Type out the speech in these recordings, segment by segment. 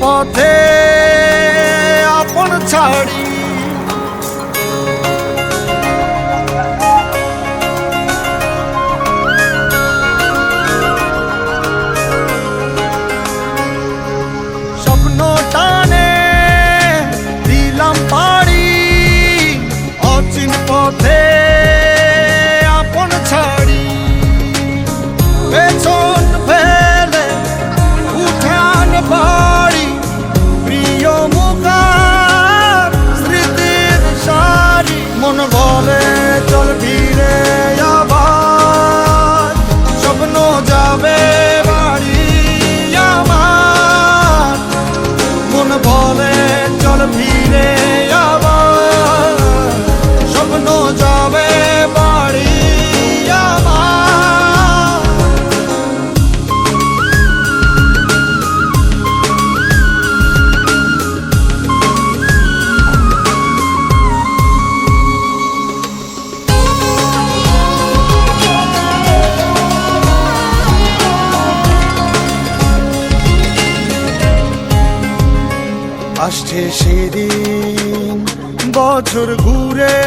পথে আপন ছাড়ি স্বপ্ন টানে দিলাম পাড়ি অচিন পথে আপন ছাড়ি পেছন ফেলে উঠান বাড়ি প্রিয় মুখার স্মৃতির সারি মন বলে চল ফিরে আবার স্বপ্ন যাবে বাড়ি আমার মন বলে চল ফিরে আবার স্বপ্ন যাবে বাড়ি আমার আসছে সেদিন বছর ঘুরে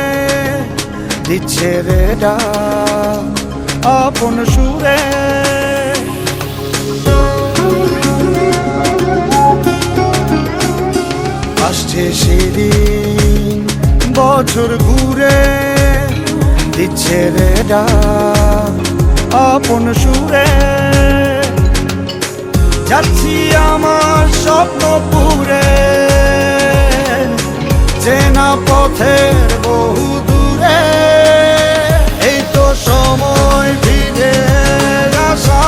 দিচ্ছে রে ডাক আপন সুরে আসছে সেদিন বছর ঘুরে দিচ্ছে রে ডাক আপন সুরে যাচ্ছি আমার স্বপ্ন পুরে চেনা পথের বহু দূরে এই তো সময় ফিরে আসা